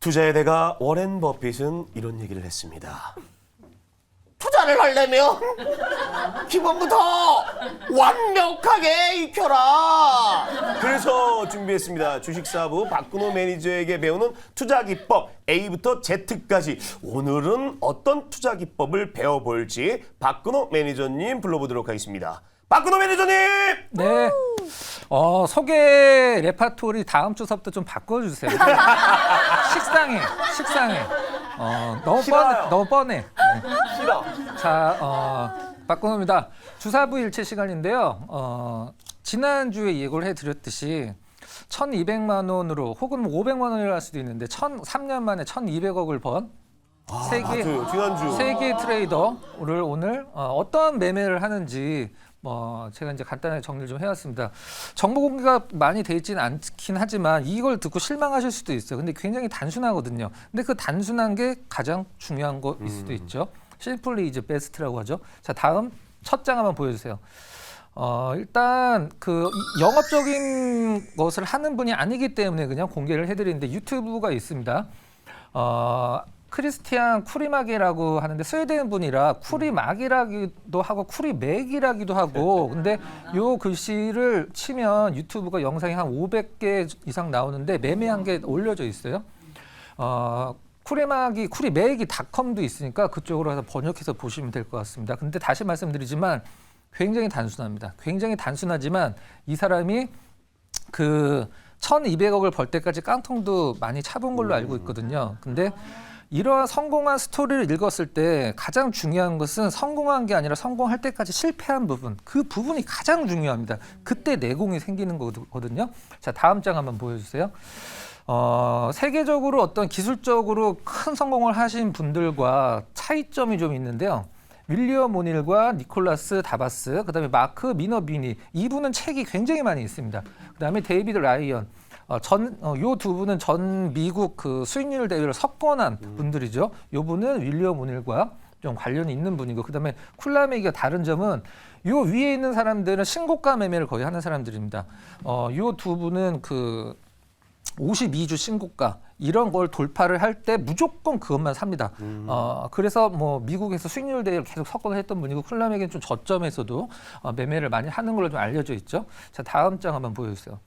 투자의 대가 워렌 버핏은 이런 얘기를 했습니다. 투자를 하려면 기본부터 완벽하게 익혀라. 그래서 준비했습니다. 주식사부 박근호 매니저에게 배우는 투자 기법 A부터 Z까지. 오늘은 어떤 투자 기법을 배워볼지 박근호 매니저님 불러보도록 하겠습니다. 박근호 매니저님! 네. 소개 레파토리 다음 주서부터 좀 바꿔주세요. 식상해. 너무 뻔해. 싫어. 자, 박근호입니다. 주사부 일체 시간인데요. 지난주에 예고를 해드렸듯이 1,200만 원으로 혹은 500만 원이라 할 수도 있는데 3년 만에 1,200억을 번 세계 트레이더를 오늘 어떤 매매를 하는지 제가 이제 간단하게 정리를 좀 해왔습니다. 정보 공개가 많이 돼 있지는 않긴 하지만 이걸 듣고 실망하실 수도 있어요. 근데 굉장히 단순하거든요. 근데 그 단순한 게 가장 중요한 거일 수도 있죠. 심플리 이즈 베스트라고 하죠. 자, 다음 첫 장 한번 보여주세요. 일단 그 영업적인 것을 하는 분이 아니기 때문에 그냥 공개를 해드리는데 유튜브가 있습니다. 크리스티안 쿠리막이라고 하는데 스웨덴 분이라 쿠리막이라기도 하고 쿠리맥이라기도 하고 근데 요 글씨를 치면 유튜브가 영상이 한 500개 이상 나오는데 매매한 게 올려져 있어요. 쿠리맥이 닷컴도 있으니까 그쪽으로 가서 번역해서 보시면 될 것 같습니다. 근데 다시 말씀드리지만 굉장히 단순합니다. 굉장히 단순하지만 이 사람이 그 1,200억을 벌 때까지 깡통도 많이 차본 걸로 알고 있거든요. 근데 이러한 성공한 스토리를 읽었을 때 가장 중요한 것은 성공한 게 아니라 성공할 때까지 실패한 부분, 그 부분이 가장 중요합니다. 그때 내공이 생기는 거거든요. 자, 다음 장 한번 보여주세요. 세계적으로 어떤 기술적으로 큰 성공을 하신 분들과 차이점이 좀 있는데요. 윌리엄 오닐과 니콜라스 다바스, 그다음에 마크 미너비니, 이분은 책이 굉장히 많이 있습니다. 그다음에 데이비드 라이언, 요 두 분은 전 미국 그 수익률 대회를 석권한 분들이죠. 요 분은 윌리엄 오닐과 좀 관련이 있는 분이고, 그다음에 쿨라메기가 다른 점은 요 위에 있는 사람들은 신고가 매매를 거의 하는 사람들입니다. 요 두 분은 그 52주 신고가 이런 걸 돌파를 할 때 무조건 그것만 삽니다. 그래서 뭐 미국에서 수익률 대회를 계속 석권을 했던 분이고 쿨라맥은 좀 저점에서도 매매를 많이 하는 걸로 좀 알려져 있죠. 자, 다음 장 한번 보여주세요.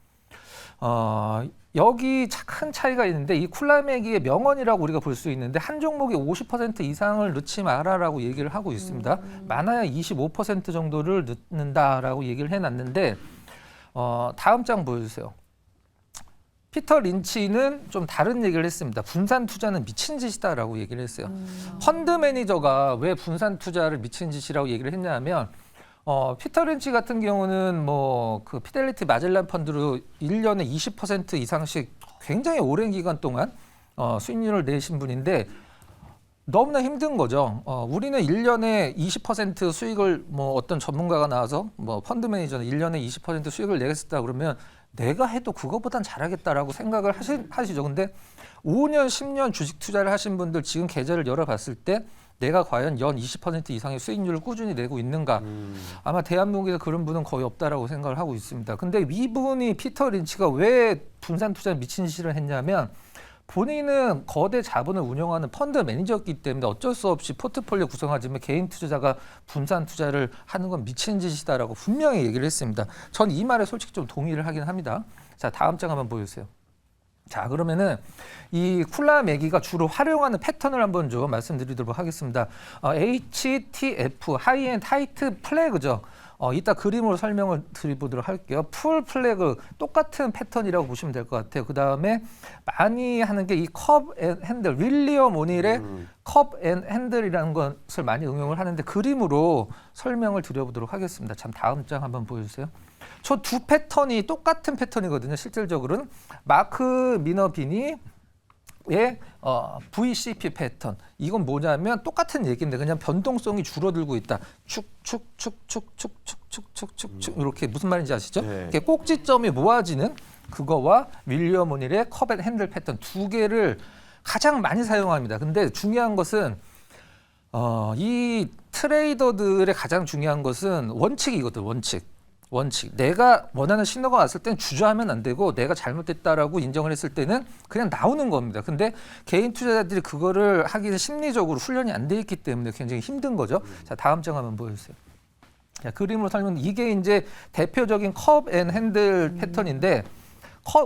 여기 큰 차이가 있는데 이 쿨라맥의 명언이라고 우리가 볼 수 있는데 한 종목에 50% 이상을 넣지 마라라고 얘기를 하고 있습니다. 많아야 25% 정도를 넣는다라고 얘기를 해놨는데 다음 장 보여주세요. 피터 린치는 좀 다른 얘기를 했습니다. 분산 투자는 미친 짓이다라고 얘기를 했어요. 펀드 매니저가 왜 분산 투자를 미친 짓이라고 얘기를 했냐면 피터 린치 같은 경우는 뭐 그 피델리티 마젤란 펀드로 1년에 20% 이상씩 굉장히 오랜 기간 동안 수익률을 내신 분인데 너무나 힘든 거죠. 우리는 1년에 20% 수익을 뭐 어떤 전문가가 나와서 뭐 펀드 매니저는 1년에 20% 수익을 내겠다 그러면 내가 해도 그거보단 잘하겠다라고 생각을 하시죠. 근데 5년, 10년 주식 투자를 하신 분들 지금 계좌를 열어봤을 때 내가 과연 연 20% 이상의 수익률을 꾸준히 내고 있는가? 아마 대한민국에서 그런 분은 거의 없다라고 생각을 하고 있습니다. 근데 이분이 피터 린치가 왜 분산 투자에 미친 짓을 했냐면 본인은 거대 자본을 운영하는 펀드 매니저였기 때문에 어쩔 수 없이 포트폴리오 구성하지만 개인 투자자가 분산 투자를 하는 건 미친 짓이다라고 분명히 얘기를 했습니다. 전 이 말에 솔직히 좀 동의를 하긴 합니다. 자, 다음 장 한번 보여주세요. 자, 그러면은 이 쿨라매기가 주로 활용하는 패턴을 한번 좀 말씀드리도록 하겠습니다. HTF, 하이엔드 타이트 플래그죠. 이따 그림으로 설명을 드려보도록 할게요. 풀 플래그 똑같은 패턴이라고 보시면 될 것 같아요. 그 다음에 많이 하는 게 이 컵 앤 핸들, 윌리엄 오닐의 컵 앤 핸들이라는 것을 많이 응용을 하는데 그림으로 설명을 드려보도록 하겠습니다. 참 다음 장 한번 보여주세요. 저 두 패턴이 똑같은 패턴이거든요. 실질적으로는 마크 미너비니 의 VCP 패턴. 이건 뭐냐면 똑같은 얘기인데 그냥 변동성이 줄어들고 있다. 축축축축축축축축축 이렇게 무슨 말인지 아시죠? 네. 이렇게 꼭지점이 모아지는 그거와 윌리엄 오닐의 컵 앤 핸들 패턴 두 개를 가장 많이 사용합니다. 근데 중요한 것은 이 트레이더들의 가장 중요한 것은 원칙이거든. 원칙. 원칙. 내가 원하는 신호가 왔을 땐 주저하면 안 되고 내가 잘못됐다라고 인정을 했을 때는 그냥 나오는 겁니다. 근데 개인 투자자들이 그거를 하기 위해서 심리적으로 훈련이 안 돼 있기 때문에 굉장히 힘든 거죠. 자, 다음 장 한번 보여주세요. 자, 그림으로 설명. 이게 이제 대표적인 컵 앤 핸들 패턴인데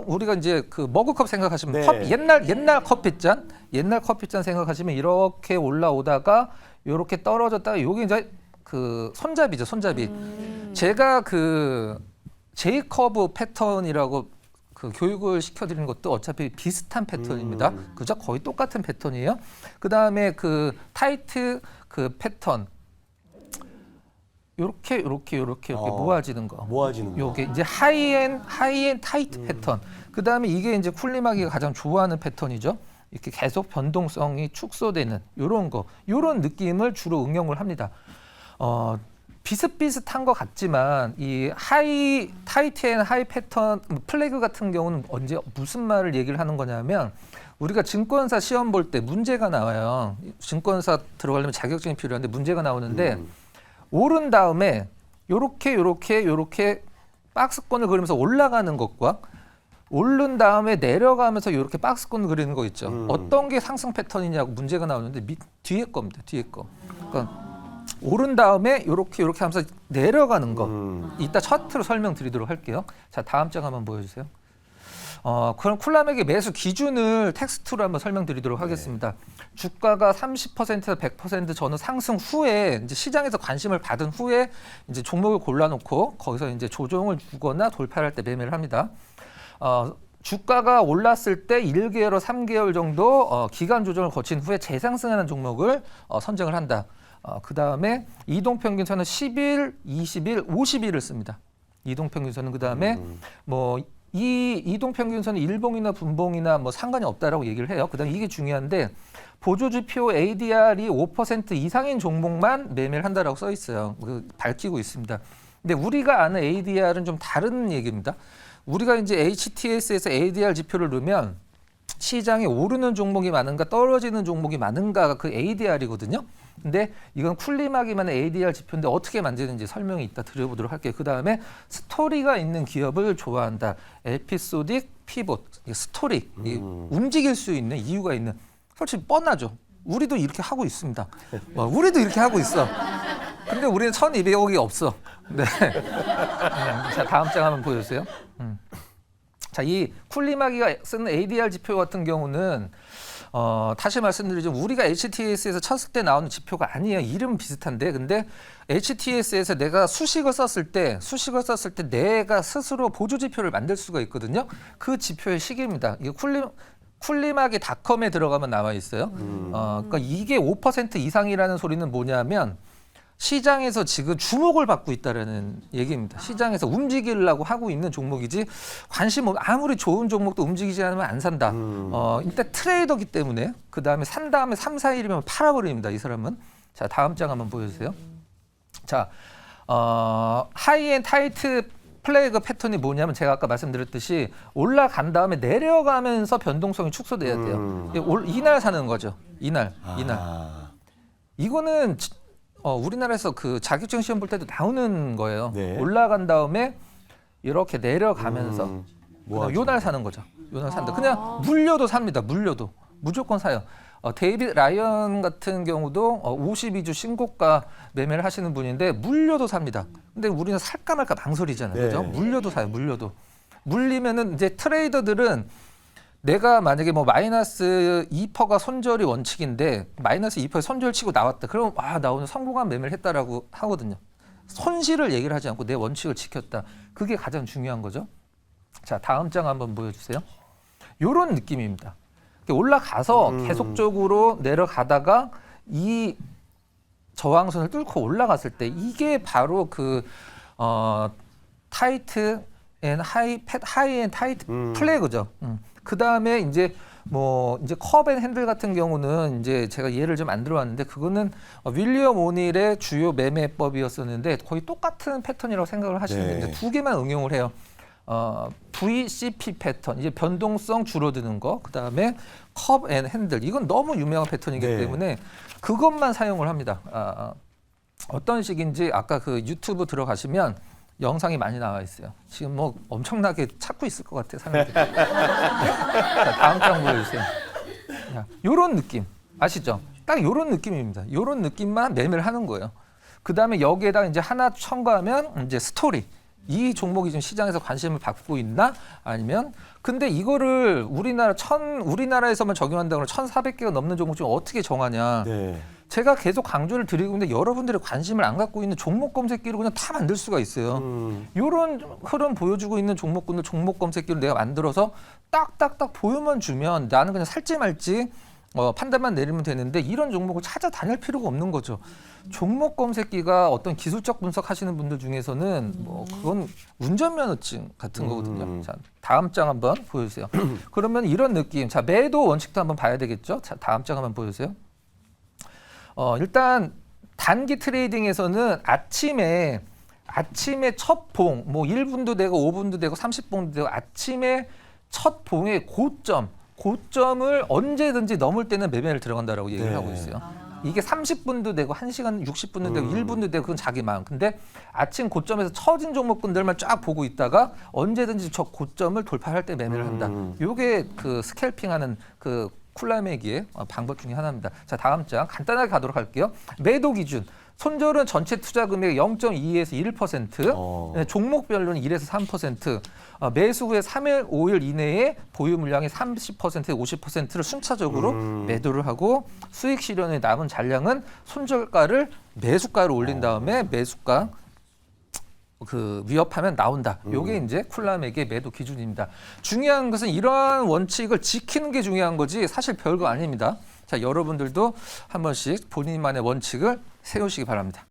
우리가 이제 그 머그컵 생각하시면 네. 컵 옛날 커피잔 생각하시면 이렇게 올라오다가 이렇게 떨어졌다가 요게 이제 그 손잡이죠, 손잡이. 제가 그 J커브 패턴이라고 그 교육을 시켜드리는 것도 어차피 비슷한 패턴입니다. 그죠? 거의 똑같은 패턴이에요. 그 다음에 그 타이트 그 패턴. 요렇게 모아지는 거. 모아지는 거. 요게 이제 하이엔 타이트 패턴. 그 다음에 이게 이제 쿨림하기가 가장 좋아하는 패턴이죠. 이렇게 계속 변동성이 축소되는 요런 거, 요런 느낌을 주로 응용을 합니다. 비슷비슷한 것 같지만 이 타이트 앤 하이 패턴 플래그 같은 경우는 언제 무슨 말을 얘기를 하는 거냐면 우리가 증권사 시험 볼 때 문제가 나와요. 증권사 들어가려면 자격증이 필요한데 문제가 나오는데 오른 다음에 요렇게 박스권을 그리면서 올라가는 것과 오른 다음에 내려가면서 이렇게 박스권을 그리는 거 있죠. 어떤 게 상승 패턴이냐고 문제가 나오는데 뒤에 겁니다. 뒤에 거. 그러니까 오른 다음에 이렇게 하면서 내려가는 거. 이따 차트로 설명드리도록 할게요. 자, 다음 장 한번 보여주세요. 그럼 쿨라맥의 매수 기준을 텍스트로 한번 설명드리도록 하겠습니다. 주가가 30%에서 100% 저는 상승 후에 이제 시장에서 관심을 받은 후에 이제 종목을 골라놓고 거기서 이제 조정을 주거나 돌파할 때 매매를 합니다. 주가가 올랐을 때 1개월에서 3개월 정도 기간 조정을 거친 후에 재상승하는 종목을 선정을 한다. 그 다음에 이동평균선은 10일, 20일, 50일을 씁니다. 이동평균선은 그 다음에 뭐 이 이동평균선은 일봉이나 분봉이나 뭐 상관이 없다라고 얘기를 해요. 그다음에 이게 중요한데 보조지표 ADR이 5% 이상인 종목만 매매를 한다라고 써 있어요. 밝히고 있습니다. 근데 우리가 아는 ADR은 좀 다른 얘기입니다. 우리가 이제 HTS에서 ADR 지표를 넣으면 시장에 오르는 종목이 많은가 떨어지는 종목이 많은가가 그 ADR이거든요. 근데 이건 쿨림하기만의 ADR 지표인데 어떻게 만드는지 설명이 이따 드려보도록 할게요. 그 다음에 스토리가 있는 기업을 좋아한다. 에피소딕 피봇, 스토리, 움직일 수 있는 이유가 있는. 솔직히 뻔하죠. 우리도 이렇게 하고 있습니다. 우리도 이렇게 하고 있어. 근데 우리는 1200억이 없어. 네. 자, 다음 장 한번 보여주세요. 자, 이 쿨림하기가 쓰는 ADR 지표 같은 경우는 다시 말씀드리자면 우리가 HTS에서 쳤을 때 나오는 지표가 아니에요. 이름은 비슷한데 근데 HTS에서 내가 수식을 썼을 때 내가 스스로 보조 지표를 만들 수가 있거든요. 그 지표의 식입니다. 이게 쿨림하기닷컴에 들어가면 나와 있어요. 그러니까 이게 5% 이상이라는 소리는 뭐냐면 시장에서 지금 주목을 받고 있다라는 얘기입니다. 시장에서 움직이려고 하고 있는 종목이지 관심 아무리 좋은 종목도 움직이지 않으면 안 산다. 일단 트레이더기 때문에 그 다음에 산 다음에 3, 4일이면 팔아버립니다. 이 사람은. 자, 다음 장 한번 보여주세요. 자, 하이엔 타이트 플래그 패턴이 뭐냐면 제가 아까 말씀드렸듯이 올라간 다음에 내려가면서 변동성이 축소돼야 돼요. 이날 사는 거죠. 이날. 이거는 우리나라에서 그 자격증 시험 볼 때도 나오는 거예요. 네. 올라간 다음에 이렇게 내려가면서 요날 사는 거죠. 요날 산다. 그냥 물려도 삽니다. 물려도 무조건 사요. 데이빗 라이언 같은 경우도 52주 신고가 매매를 하시는 분인데 물려도 삽니다. 근데 우리는 살까 말까 망설이잖아요. 네. 그죠? 물려도 사요. 물려도. 물리면은 이제 트레이더들은 내가 만약에 뭐 마이너스 2%가 손절이 원칙인데 마이너스 2%에 손절 치고 나왔다. 그럼 나 오늘 성공한 매매를 했다라고 하거든요. 손실을 얘기를 하지 않고 내 원칙을 지켰다. 그게 가장 중요한 거죠. 자, 다음 장 한번 보여주세요. 요런 느낌입니다. 올라가서 계속적으로 내려가다가 이 저항선을 뚫고 올라갔을 때 이게 바로 그 타이트 앤 하이 앤 타이트 플래그죠. 그 다음에 이제 컵 앤 핸들 같은 경우는 이제 제가 예를 좀 안 들어왔는데 그거는 윌리엄 오닐의 주요 매매법이었었는데 거의 똑같은 패턴이라고 생각을 하시면 되는데 두 개만 응용을 해요. VCP 패턴, 이제 변동성 줄어드는 거, 그 다음에 컵 앤 핸들. 이건 너무 유명한 패턴이기 때문에 그것만 사용을 합니다. 어떤 식인지 아까 그 유튜브 들어가시면 영상이 많이 나와 있어요. 지금 뭐 엄청나게 찾고 있을 것 같아요, 사람들이. 자, 다음 장 보여주세요. 이런 느낌 아시죠? 딱 이런 느낌입니다. 이런 느낌만 매매를 하는 거예요. 그 다음에 여기에다가 이제 하나 첨가하면 이제 스토리. 이 종목이 지금 시장에서 관심을 받고 있나? 아니면 근데 이거를 우리나라에서만 적용한다고 하면 1,400개가 넘는 종목 중에 어떻게 정하냐? 네. 제가 계속 강조를 드리고 있는데 여러분들이 관심을 안 갖고 있는 종목 검색기를 그냥 다 만들 수가 있어요. 이런 흐름 보여주고 있는 종목군들 종목 검색기를 내가 만들어서 딱딱딱 보여만 주면 나는 그냥 살지 말지 판단만 내리면 되는데 이런 종목을 찾아다닐 필요가 없는 거죠. 종목 검색기가 어떤 기술적 분석하시는 분들 중에서는 뭐 그건 운전면허증 같은 거거든요. 자, 다음 장 한번 보여주세요. 그러면 이런 느낌. 자, 매도 원칙도 한번 봐야 되겠죠. 자, 다음 장 한번 보여주세요. 일단 단기 트레이딩에서는 아침에 첫 봉, 뭐 1분도 되고 5분도 되고 30분도 되고 아침에 첫 봉의 고점을 언제든지 넘을 때는 매매를 들어간다라고 얘기를 네. 하고 있어요. 이게 30분도 되고 1시간 60분도 되고 1분도 되고 그건 자기 마음. 근데 아침 고점에서 처진 종목군들만 쫙 보고 있다가 언제든지 저 고점을 돌파할 때 매매를 한다. 요게 그 스캘핑하는 그 쿨라매기의 방법 중에 하나입니다. 자, 다음 장 간단하게 가도록 할게요. 매도 기준. 손절은 전체 투자 금액의 0.2에서 1%, 네, 종목별로는 1에서 3%, 매수 후에 3일, 5일 이내에 보유 물량의 30%, 50%를 순차적으로 매도를 하고 수익 실현에 남은 잔량은 손절가를 매수가로 올린 다음에 매수가 그 위협하면 나온다. 요게 이제 쿨라맥의 매도 기준입니다. 중요한 것은 이러한 원칙을 지키는 게 중요한 거지 사실 별거 아닙니다. 자, 여러분들도 한 번씩 본인만의 원칙을 세우시기 바랍니다.